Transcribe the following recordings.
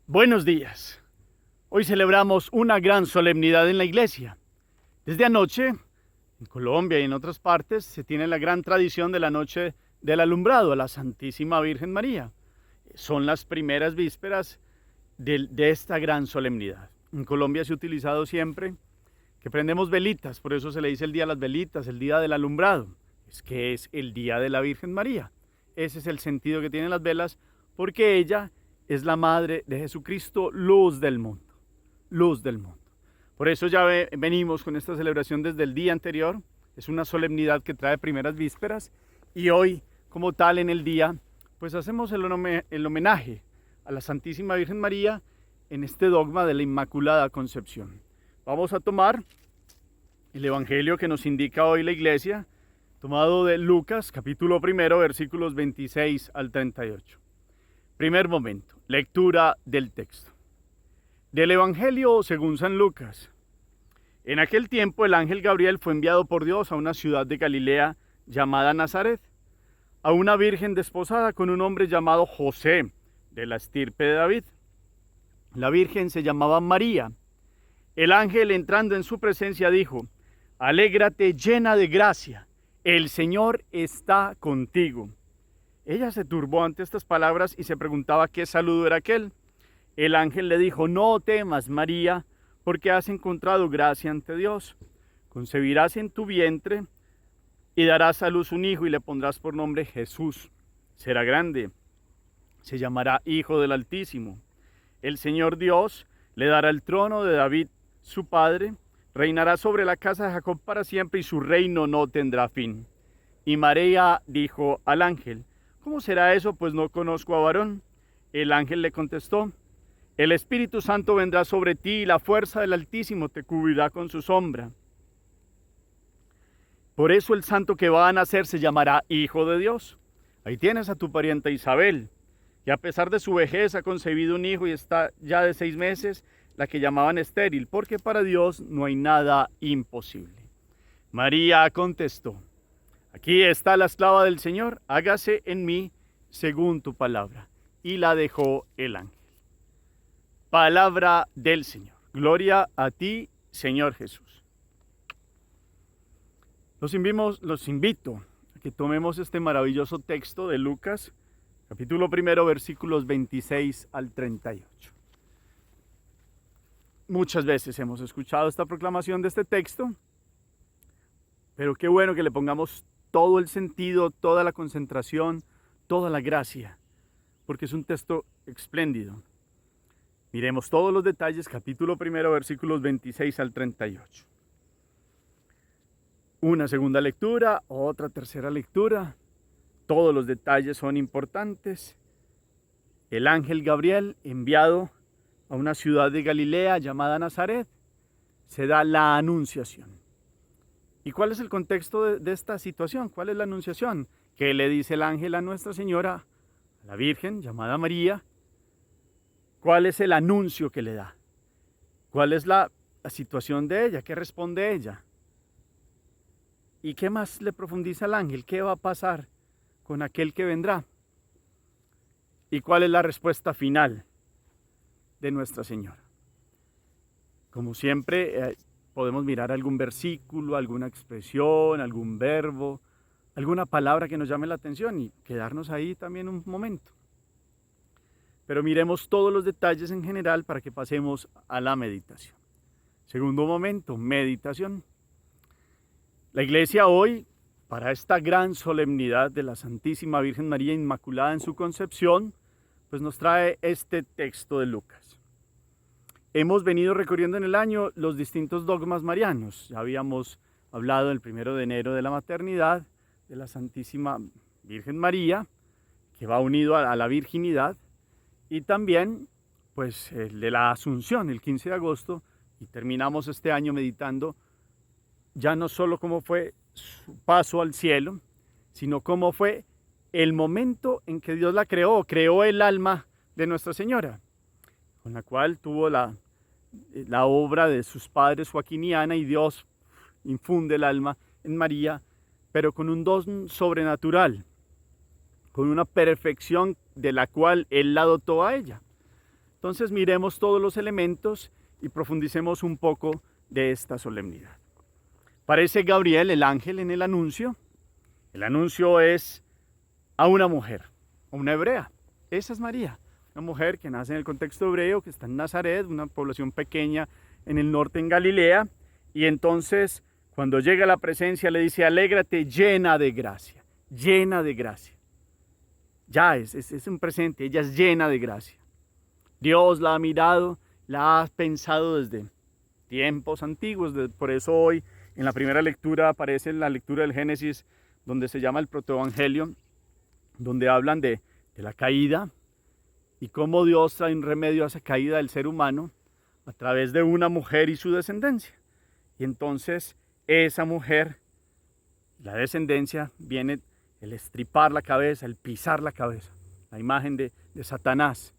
Buenos días. Hoy celebramos una gran solemnidad en la iglesia. Desde anoche, en Colombia y en otras partes, se tiene la gran tradición de la noche del alumbrado a la Santísima Virgen María. Son las primeras vísperas de esta gran solemnidad. En Colombia se ha utilizado siempre que prendemos velitas, por eso se le dice el día de las velitas, el día del alumbrado. Es que es el día de la Virgen María. Ese es el sentido que tienen las velas, porque ella es la madre de Jesucristo, luz del mundo, luz del mundo. Por eso ya venimos con esta celebración desde el día anterior. Es una solemnidad que trae primeras vísperas y hoy, como tal, en el día, pues hacemos el homenaje a la Santísima Virgen María en este dogma de la Inmaculada Concepción. Vamos a tomar el Evangelio que nos indica hoy la Iglesia, tomado de Lucas, capítulo 1, versículos 26 al 38. Primer momento, lectura del texto. Del Evangelio según San Lucas. En aquel tiempo el ángel Gabriel fue enviado por Dios a una ciudad de Galilea llamada Nazaret, a una virgen desposada con un hombre llamado José, de la estirpe de David. La virgen se llamaba María. El ángel, entrando en su presencia, dijo: Alégrate, llena de gracia, el Señor está contigo. Ella se turbó ante estas palabras y se preguntaba qué saludo era aquel. El ángel le dijo: No temas, María, porque has encontrado gracia ante Dios. Concebirás en tu vientre y darás a luz un hijo y le pondrás por nombre Jesús. Será grande, se llamará Hijo del Altísimo. El Señor Dios le dará el trono de David, su padre, reinará sobre la casa de Jacob para siempre y su reino no tendrá fin. Y María dijo al ángel: ¿Cómo será eso? Pues no conozco a varón. El ángel le contestó: El Espíritu Santo vendrá sobre ti y la fuerza del Altísimo te cubrirá con su sombra. Por eso el santo que va a nacer se llamará Hijo de Dios. Ahí tienes a tu parienta Isabel, que a pesar de su vejez ha concebido un hijo y está ya de 6 meses, la que llamaban estéril, porque para Dios no hay nada imposible. María contestó: Aquí está la esclava del Señor, hágase en mí según tu palabra. Y la dejó el ángel. Palabra del Señor. Gloria a ti, Señor Jesús. Los invito a que tomemos este maravilloso texto de Lucas, capítulo 1, versículos 26 al 38. Muchas veces hemos escuchado esta proclamación de este texto, pero qué bueno que le pongamos todo el sentido, toda la concentración, toda la gracia, porque es un texto espléndido. Miremos todos los detalles, capítulo 1, versículos 26 al 38. Una segunda lectura, otra tercera lectura, todos los detalles son importantes. El ángel Gabriel, enviado a una ciudad de Galilea llamada Nazaret, se da la anunciación. ¿Y cuál es el contexto de esta situación? ¿Cuál es la anunciación? ¿Qué le dice el ángel a Nuestra Señora, a la Virgen llamada María? ¿Cuál es el anuncio que le da? ¿Cuál es la situación de ella? ¿Qué responde ella? ¿Y qué más le profundiza el ángel? ¿Qué va a pasar con aquel que vendrá? ¿Y cuál es la respuesta final de Nuestra Señora? Como siempre, podemos mirar algún versículo, alguna expresión, algún verbo, alguna palabra que nos llame la atención y quedarnos ahí también un momento. Pero miremos todos los detalles en general para que pasemos a la meditación. Segundo momento, meditación. La Iglesia hoy, para esta gran solemnidad de la Santísima Virgen María Inmaculada en su concepción, pues nos trae este texto de Lucas. Hemos venido recorriendo en el año los distintos dogmas marianos. Ya habíamos hablado el 1 de enero de la maternidad de la Santísima Virgen María, que va unido a la virginidad, y también pues el de la Asunción, el 15 de agosto, y terminamos este año meditando ya no solo cómo fue su paso al cielo, sino cómo fue el momento en que Dios la creó el alma de Nuestra Señora, con la cual tuvo la obra de sus padres Joaquín y Ana, y Dios infunde el alma en María, pero con un don sobrenatural, con una perfección de la cual Él la dotó a ella. Entonces miremos todos los elementos y profundicemos un poco de esta solemnidad. Aparece Gabriel, el ángel, en el anuncio. El anuncio es a una mujer, a una hebrea. Esa es María, una mujer que nace en el contexto hebreo, que está en Nazaret, una población pequeña en el norte en Galilea. Y entonces, cuando llega a la presencia, le dice: alégrate, llena de gracia, llena de gracia. Ya es un presente, ella es llena de gracia. Dios la ha mirado, la ha pensado desde tiempos antiguos. Por eso hoy en la primera lectura aparece la lectura del Génesis, donde se llama el protoevangelio, donde hablan de la caída y cómo Dios trae un remedio a esa caída del ser humano a través de una mujer y su descendencia. Y entonces esa mujer, la descendencia, viene el estripar la cabeza, el pisar la cabeza, la imagen de Satanás.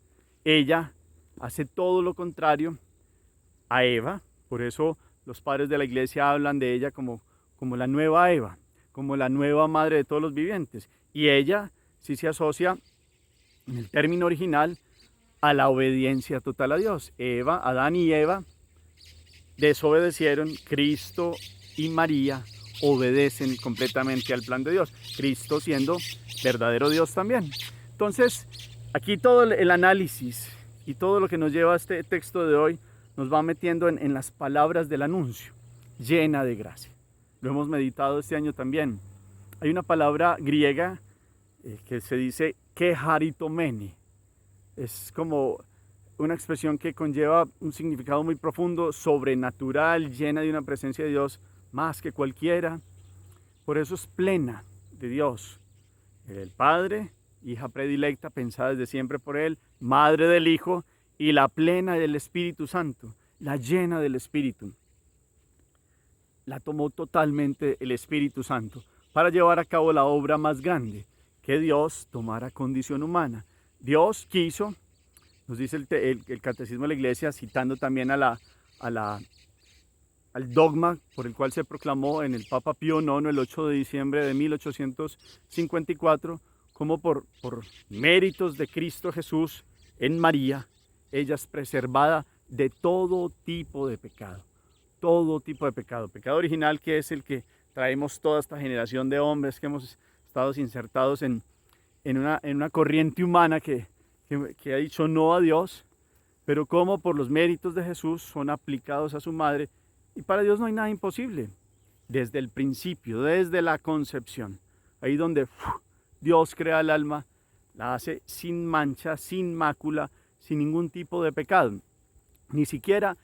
Ella hace todo lo contrario a Eva. Por eso los padres de la iglesia hablan de ella como la nueva Eva, como la nueva madre de todos los vivientes. Y ella sí se asocia en el término original a la obediencia total a Dios. Adán y Eva desobedecieron. Cristo y María obedecen completamente al plan de Dios. Cristo siendo verdadero Dios también. Entonces, aquí todo el análisis y todo lo que nos lleva a este texto de hoy nos va metiendo en las palabras del anuncio, llena de gracia. Lo hemos meditado este año también. Hay una palabra griega que se dice keharitomene. Es como una expresión que conlleva un significado muy profundo, sobrenatural, llena de una presencia de Dios más que cualquiera. Por eso es plena de Dios. El Padre, hija predilecta, pensada desde siempre por Él, madre del Hijo, y la plena del Espíritu Santo, la llena del Espíritu. La tomó totalmente el Espíritu Santo para llevar a cabo la obra más grande, que Dios tomara condición humana. Dios quiso, nos dice el Catecismo de la Iglesia, citando también al dogma por el cual se proclamó en el Papa Pío IX el 8 de diciembre de 1854, como por méritos de Cristo Jesús en María, ella es preservada de todo tipo de pecado. Todo tipo de pecado. Pecado original, que es el que traemos toda esta generación de hombres que hemos estado insertados en una corriente humana que ha dicho no a Dios, pero como por los méritos de Jesús son aplicados a su madre. Y para Dios no hay nada imposible. Desde el principio, desde la concepción, ahí donde Dios crea el alma, la hace sin mancha, sin mácula, sin ningún tipo de pecado. Ni siquiera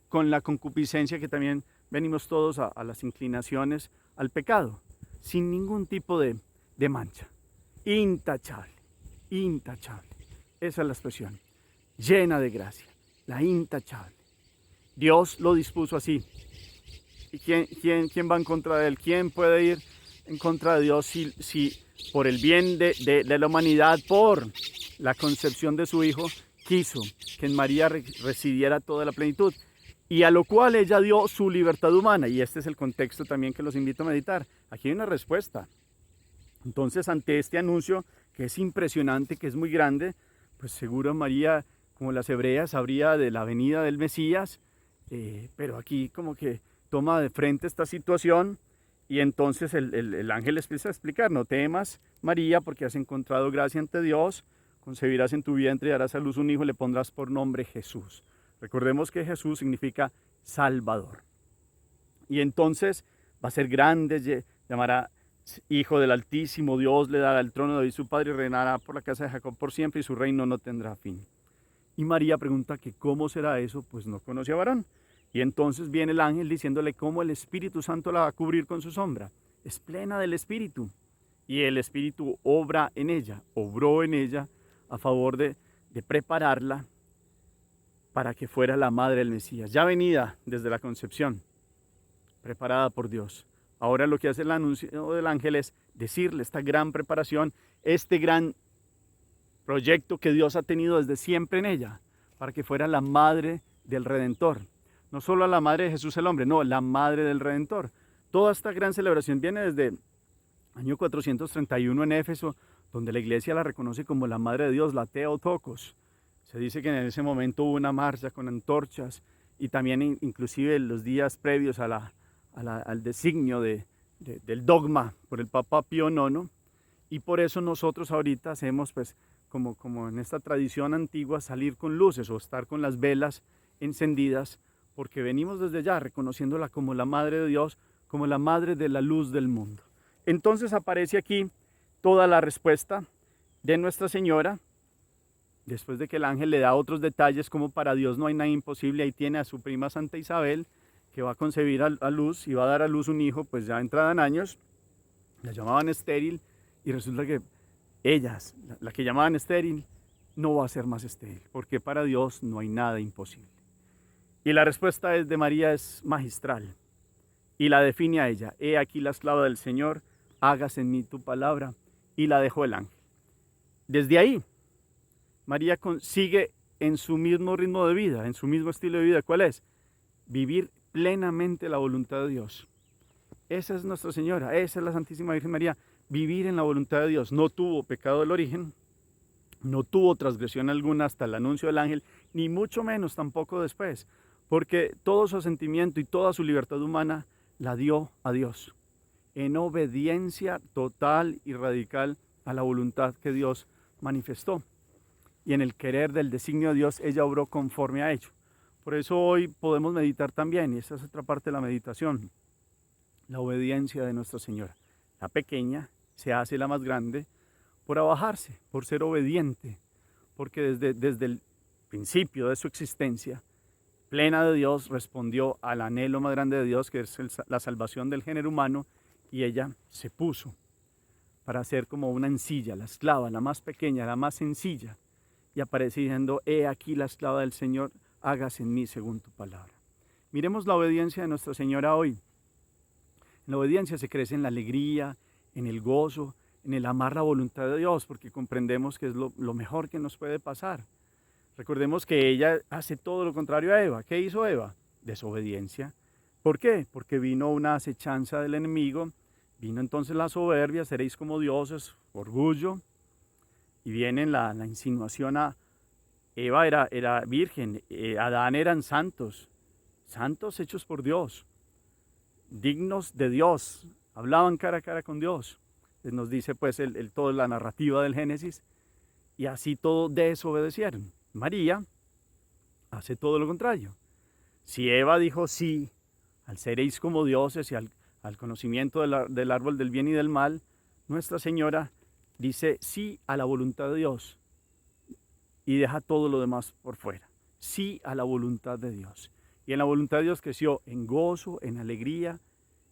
con la concupiscencia que también venimos todos a las inclinaciones al pecado. Sin ningún tipo de mancha. Intachable, intachable. Esa es la expresión. Llena de gracia, la intachable. Dios lo dispuso así. ¿Y quién va en contra de Él? ¿Quién puede ir en contra de Dios si por el bien de la humanidad, por la concepción de su Hijo, quiso que en María residiera toda la plenitud? Y a lo cual ella dio su libertad humana. Y este es el contexto también que los invito a meditar. Aquí hay una respuesta. Entonces, ante este anuncio, que es impresionante, que es muy grande, pues seguro María, como las hebreas, sabría de la venida del Mesías, pero aquí como que toma de frente esta situación y entonces el ángel les empieza a explicar: no temas, María, porque has encontrado gracia ante Dios, concebirás en tu vientre y darás a luz un hijo y le pondrás por nombre Jesús. Recordemos que Jesús significa Salvador. Y entonces va a ser grande, llamará Hijo del Altísimo, Dios le dará el trono de David su padre y reinará por la casa de Jacob por siempre y su reino no tendrá fin. Y María pregunta que cómo será eso, pues no conoce a varón. Y entonces viene el ángel diciéndole cómo el Espíritu Santo la va a cubrir con su sombra. Es plena del Espíritu. Y el Espíritu obra en ella, obró en ella a favor de prepararla para que fuera la madre del Mesías, ya venida desde la concepción, preparada por Dios. Ahora lo que hace el anuncio del ángel es decirle esta gran preparación, este gran proyecto que Dios ha tenido desde siempre en ella, para que fuera la madre del Redentor. No solo la madre de Jesús el hombre, no, la madre del Redentor. Toda esta gran celebración viene desde el año 431 en Éfeso, donde la iglesia la reconoce como la madre de Dios, la Theotokos. Se dice que en ese momento hubo una marcha con antorchas y también inclusive los días previos al designio del dogma por el Papa Pío IX, y por eso nosotros ahorita hacemos pues como en esta tradición antigua salir con luces o estar con las velas encendidas, porque venimos desde allá reconociéndola como la Madre de Dios, como la Madre de la luz del mundo. Entonces aparece aquí toda la respuesta de Nuestra Señora, después de que el ángel le da otros detalles, como para Dios no hay nada imposible. Ahí tiene a su prima Santa Isabel, que va a concebir a luz y va a dar a luz un hijo, pues ya entrada en años, la llamaban estéril, y resulta que ellas, la que llamaban estéril, no va a ser más estéril, porque para Dios no hay nada imposible. Y la respuesta de María es magistral, y la define a ella: he aquí la esclava del Señor, hágase en mí tu palabra, y la dejó el ángel. Desde ahí, María sigue en su mismo ritmo de vida, en su mismo estilo de vida. ¿Cuál es? Vivir plenamente la voluntad de Dios. Esa es Nuestra Señora, esa es la Santísima Virgen María, vivir en la voluntad de Dios. No tuvo pecado del origen, no tuvo transgresión alguna hasta el anuncio del ángel, ni mucho menos tampoco después, porque todo su sentimiento y toda su libertad humana la dio a Dios, en obediencia total y radical a la voluntad que Dios manifestó. Y en el querer del designio de Dios, ella obró conforme a ello. Por eso hoy podemos meditar también, y esa es otra parte de la meditación, la obediencia de Nuestra Señora. La pequeña se hace la más grande por abajarse, por ser obediente, porque desde el principio de su existencia, plena de Dios, respondió al anhelo más grande de Dios, que es la salvación del género humano, y ella se puso para ser como una encilla, la esclava, la más pequeña, la más sencilla, y aparece diciendo: he aquí la esclava del Señor, hágase en mí según tu palabra. Miremos la obediencia de Nuestra Señora hoy. En la obediencia se crece en la alegría, en el gozo, en el amar la voluntad de Dios, porque comprendemos que es lo mejor que nos puede pasar. Recordemos que ella hace todo lo contrario a Eva. ¿Qué hizo Eva? Desobediencia. ¿Por qué? Porque vino una acechanza del enemigo, vino entonces la soberbia: seréis como dioses, orgullo, y viene la insinuación a Eva era virgen, Adán eran santos, santos hechos por Dios, dignos de Dios, hablaban cara a cara con Dios. Nos dice pues toda la narrativa del Génesis, y así todo desobedecieron. María hace todo lo contrario. Si Eva dijo sí al seréis como dioses y al conocimiento del árbol del bien y del mal, Nuestra Señora dice sí a la voluntad de Dios y deja todo lo demás por fuera. Sí a la voluntad de Dios. Y en la voluntad de Dios creció en gozo, en alegría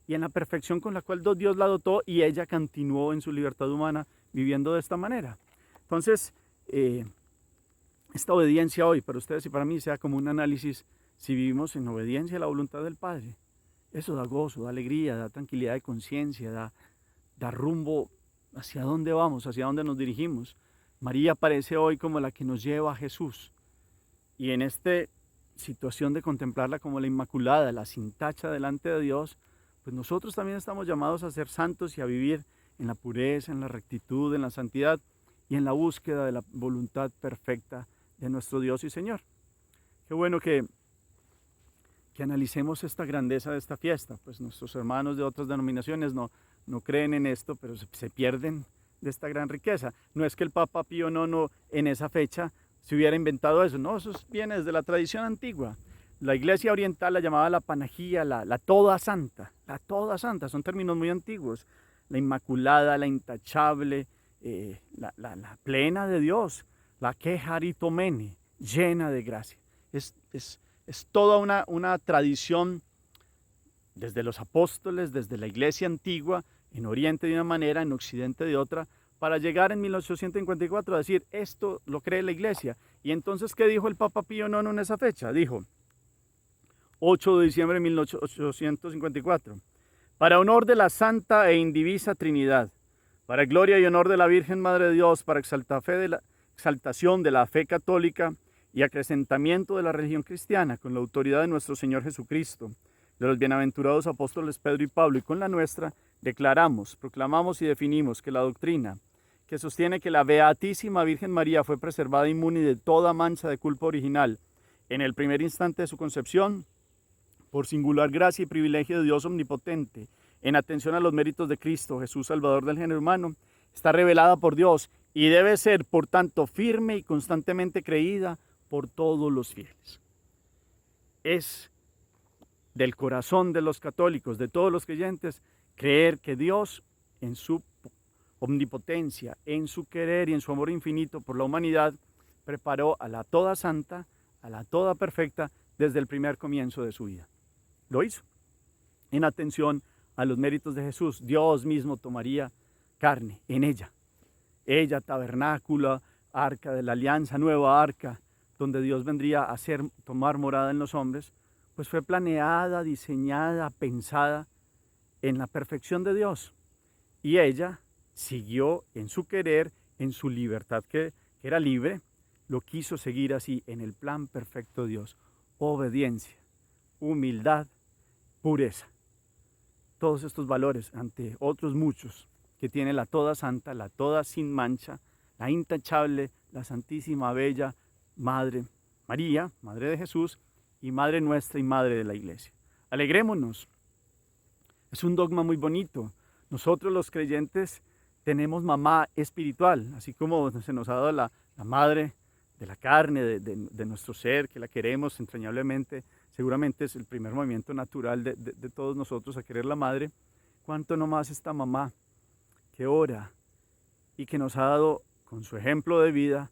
y en la perfección con la cual Dios la dotó, y ella continuó en su libertad humana viviendo de esta manera. Entonces, esta obediencia hoy para ustedes y para mí sea como un análisis: si vivimos en obediencia a la voluntad del Padre, eso da gozo, da alegría, da tranquilidad de conciencia, da rumbo hacia dónde vamos, hacia dónde nos dirigimos. María aparece hoy como la que nos lleva a Jesús, y en esta situación de contemplarla como la Inmaculada, la sin tacha delante de Dios, pues nosotros también estamos llamados a ser santos y a vivir en la pureza, en la rectitud, en la santidad y en la búsqueda de la voluntad perfecta de nuestro Dios y Señor. Qué bueno que analicemos esta grandeza de esta fiesta. Pues nuestros hermanos de otras denominaciones no creen en esto, pero se pierden de esta gran riqueza. No es que el Papa Pío IX en esa fecha se hubiera inventado eso, no, eso viene desde la tradición antigua. La Iglesia oriental la llamaba la panagía, la toda santa, son términos muy antiguos. La Inmaculada, la intachable, la plena de Dios, la quejaritomene, llena de gracia. Es toda una tradición desde los apóstoles, desde la Iglesia antigua, en Oriente de una manera, en Occidente de otra, para llegar en 1854 a decir: esto lo cree la Iglesia. Y entonces, ¿qué dijo el Papa Pío IX en esa fecha? Dijo, 8 de diciembre de 1854, para honor de la Santa e Indivisa Trinidad, para gloria y honor de la Virgen Madre de Dios, para exaltación de la fe católica y acrecentamiento de la religión cristiana, con la autoridad de nuestro Señor Jesucristo, de los bienaventurados apóstoles Pedro y Pablo, y con la nuestra, declaramos, proclamamos y definimos que la doctrina que sostiene que la Beatísima Virgen María fue preservada inmune de toda mancha de culpa original en el primer instante de su concepción, por singular gracia y privilegio de Dios omnipotente, en atención a los méritos de Cristo, Jesús Salvador del género humano, está revelada por Dios y debe ser, por tanto, firme y constantemente creída por todos los fieles. Es del corazón de los católicos, de todos los creyentes, creer que Dios, en su omnipotencia, en su querer y en su amor infinito por la humanidad, preparó a la toda santa, a la toda perfecta, desde el primer comienzo de su vida. Lo hizo. En atención a los méritos de Jesús, Dios mismo tomaría carne en ella. Ella, tabernáculo, arca de la alianza, nueva arca, donde Dios vendría a tomar morada en los hombres, pues fue planeada, diseñada, pensada en la perfección de Dios. Y ella siguió en su querer, en su libertad que era libre, lo quiso seguir así en el plan perfecto de Dios. Obediencia, humildad, pureza. Todos estos valores ante otros muchos que tiene la toda santa, la toda sin mancha, la intachable, la santísima, bella Madre María, Madre de Jesús y Madre nuestra y Madre de la Iglesia. Alegrémonos. Es un dogma muy bonito. Nosotros los creyentes tenemos mamá espiritual, así como se nos ha dado la madre de la carne, de nuestro ser, que la queremos entrañablemente. Seguramente es el primer movimiento natural de todos nosotros a querer la madre. ¿Cuánto no más esta mamá que ora y que nos ha dado con su ejemplo de vida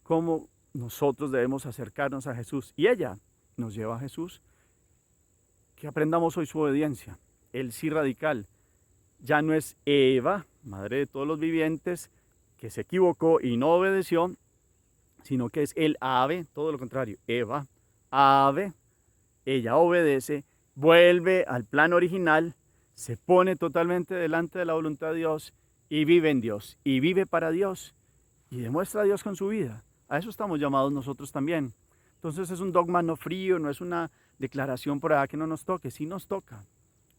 cómo nosotros debemos acercarnos a Jesús? Y ella nos lleva a Jesús. Que aprendamos hoy su obediencia, el sí radical. Ya no es Eva, madre de todos los vivientes, que se equivocó y no obedeció, sino que es el ave, todo lo contrario, Eva, ave, ella obedece, vuelve al plan original, se pone totalmente delante de la voluntad de Dios y vive en Dios, y vive para Dios, y demuestra a Dios con su vida. A eso estamos llamados nosotros también. Entonces es un dogma no frío, no es una declaración por allá que no nos toque, sí nos toca,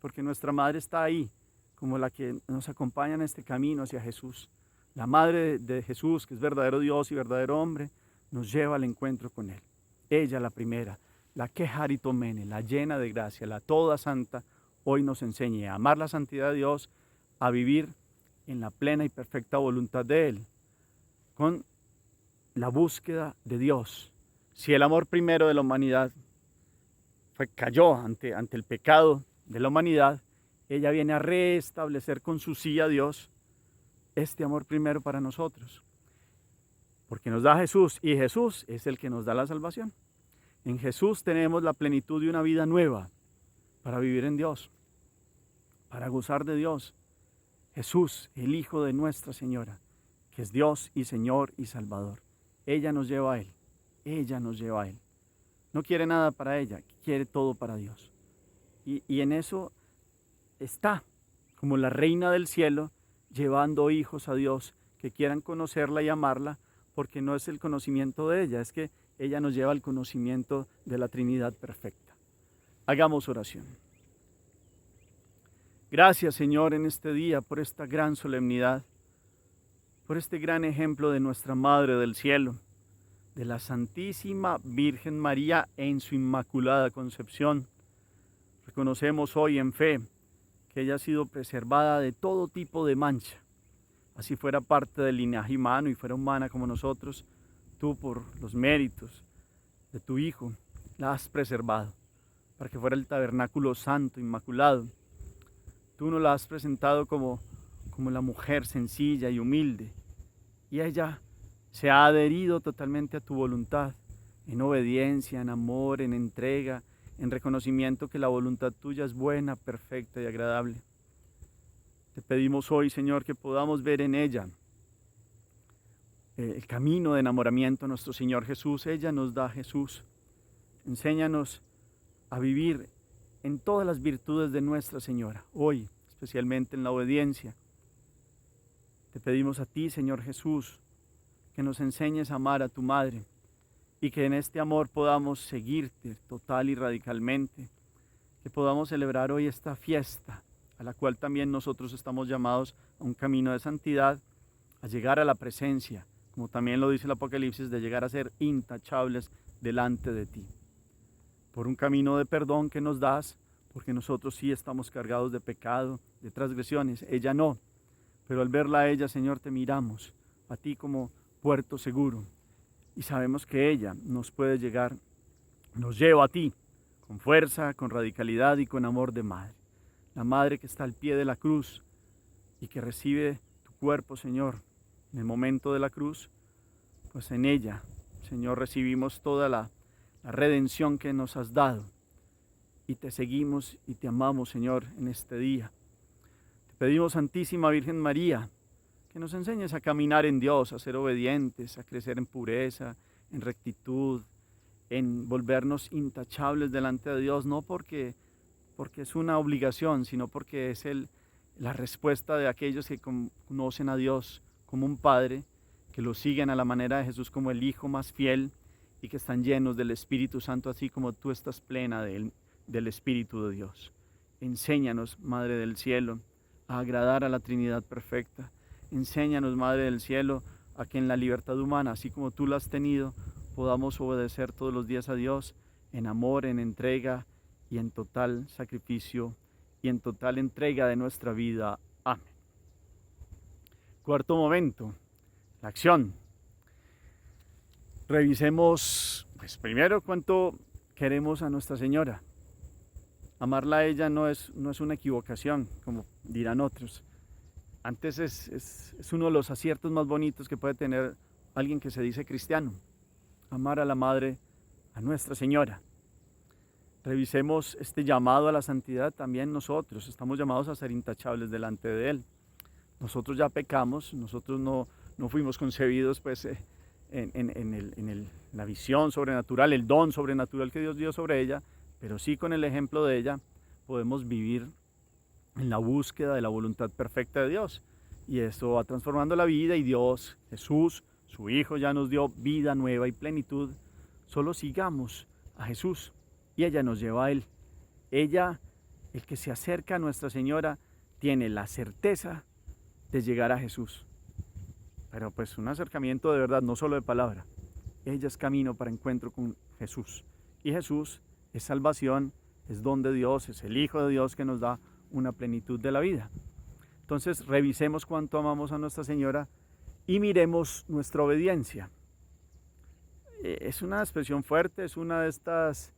porque nuestra madre está ahí, como la que nos acompaña en este camino hacia Jesús. La madre de Jesús, que es verdadero Dios y verdadero hombre, nos lleva al encuentro con Él. Ella, la primera, la que Haritomene, la llena de gracia, la toda santa, hoy nos enseña a amar la santidad de Dios, a vivir en la plena y perfecta voluntad de Él, con la búsqueda de Dios. Si el amor primero de la humanidad cayó ante el pecado de la humanidad, ella viene a restablecer con su sí a Dios este amor primero para nosotros. Porque nos da Jesús y Jesús es el que nos da la salvación. En Jesús tenemos la plenitud de una vida nueva para vivir en Dios, para gozar de Dios. Jesús, el Hijo de Nuestra Señora, que es Dios y Señor y Salvador. Ella nos lleva a Él. Ella nos lleva a Él. No quiere nada para ella, quiere todo para Dios. Y en eso está, como la reina del cielo, llevando hijos a Dios que quieran conocerla y amarla, porque no es el conocimiento de ella, es que ella nos lleva al conocimiento de la Trinidad perfecta. Hagamos oración. Gracias, Señor, en este día por esta gran solemnidad, por este gran ejemplo de nuestra Madre del Cielo, de la Santísima Virgen María en su Inmaculada Concepción. Reconocemos hoy en fe que ella ha sido preservada de todo tipo de mancha. Así fuera parte del linaje humano y fuera humana como nosotros, tú por los méritos de tu Hijo la has preservado para que fuera el tabernáculo santo, inmaculado. Tú nos la has presentado como la mujer sencilla y humilde, y ella se ha adherido totalmente a tu voluntad, en obediencia, en amor, en entrega, en reconocimiento que la voluntad tuya es buena, perfecta y agradable. Te pedimos hoy, Señor, que podamos ver en ella el camino de enamoramiento a nuestro Señor Jesús. Ella nos da a Jesús. Enséñanos a vivir en todas las virtudes de Nuestra Señora, hoy, especialmente en la obediencia. Te pedimos a ti, Señor Jesús, que nos enseñes a amar a tu Madre y que en este amor podamos seguirte total y radicalmente, que podamos celebrar hoy esta fiesta a la cual también nosotros estamos llamados a un camino de santidad, a llegar a la presencia, como también lo dice el Apocalipsis, de llegar a ser intachables delante de ti. Por un camino de perdón que nos das, porque nosotros sí estamos cargados de pecado, de transgresiones, ella no. Pero al verla a ella, Señor, te miramos a ti como puerto seguro. Y sabemos que ella nos puede llegar, nos lleva a ti, con fuerza, con radicalidad y con amor de madre. La madre que está al pie de la cruz y que recibe tu cuerpo, Señor, en el momento de la cruz, pues en ella, Señor, recibimos toda la redención que nos has dado. Y te seguimos y te amamos, Señor, en este día. Te pedimos, Santísima Virgen María, que nos enseñes a caminar en Dios, a ser obedientes, a crecer en pureza, en rectitud, en volvernos intachables delante de Dios, no porque es una obligación, sino porque es la respuesta de aquellos que conocen a Dios como un Padre, que lo siguen a la manera de Jesús como el Hijo más fiel y que están llenos del Espíritu Santo, así como tú estás plena del Espíritu de Dios. Enséñanos, Madre del Cielo, a agradar a la Trinidad perfecta. Enséñanos, Madre del Cielo, a que en la libertad humana, así como tú la has tenido, podamos obedecer todos los días a Dios en amor, en entrega y en total sacrificio y en total entrega de nuestra vida. Amén. Cuarto momento, la acción. Revisemos, pues primero, cuánto queremos a Nuestra Señora. Amarla a ella no es una equivocación, como dirán otros. Antes es uno de los aciertos más bonitos que puede tener alguien que se dice cristiano. Amar a la Madre, a Nuestra Señora. Revisemos este llamado a la santidad también nosotros. Estamos llamados a ser intachables delante de Él. Nosotros ya pecamos, nosotros no fuimos concebidos pues en la visión sobrenatural, el don sobrenatural que Dios dio sobre ella, pero sí con el ejemplo de ella podemos vivir en la búsqueda de la voluntad perfecta de Dios. Y esto va transformando la vida y Dios, Jesús, su Hijo, ya nos dio vida nueva y plenitud. Solo sigamos a Jesús y ella nos lleva a Él. Ella, el que se acerca a Nuestra Señora, tiene la certeza de llegar a Jesús. Pero pues un acercamiento de verdad, no solo de palabra. Ella es camino para encuentro con Jesús. Y Jesús es salvación, es don de Dios, es el Hijo de Dios que nos da una plenitud de la vida. Entonces revisemos cuánto amamos a Nuestra Señora y miremos nuestra obediencia. Es una expresión fuerte, es una de estas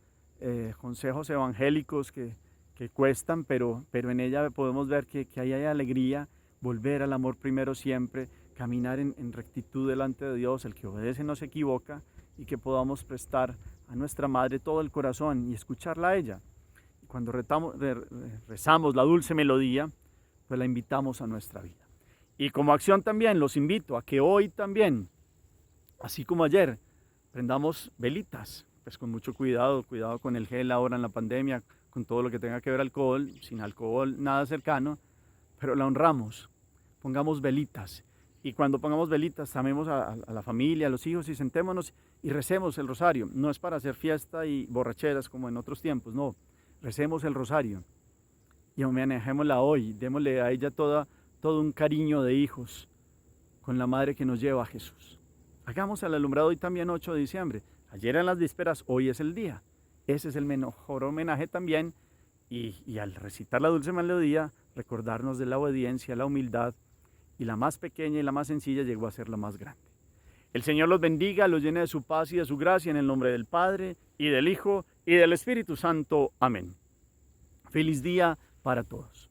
consejos evangélicos que cuestan, pero en ella podemos ver que ahí hay alegría, volver al amor primero siempre, caminar en rectitud delante de Dios. El que obedece no se equivoca, y que podamos prestar a nuestra Madre todo el corazón y escucharla a ella. Y cuando rezamos la dulce melodía, pues la invitamos a nuestra vida. Y como acción también los invito a que hoy también, así como ayer, prendamos velitas, pues con mucho cuidado con el gel ahora en la pandemia, con todo lo que tenga que ver alcohol, sin alcohol, nada cercano, pero la honramos, pongamos velitas. Y cuando pongamos velitas, amemos a la familia, a los hijos, y sentémonos y recemos el rosario. No es para hacer fiesta y borracheras como en otros tiempos, no. Recemos el rosario y homenajémosla hoy. Démosle a ella todo un cariño de hijos con la Madre que nos lleva a Jesús. Hagamos el alumbrado hoy también 8 de diciembre. Ayer eran las vísperas, hoy es el día. Ese es el mejor homenaje también. Y al recitar la dulce melodía, recordarnos de la obediencia, la humildad, y la más pequeña y la más sencilla llegó a ser la más grande. El Señor los bendiga, los llene de su paz y de su gracia, en el nombre del Padre, y del Hijo, y del Espíritu Santo. Amén. Feliz día para todos.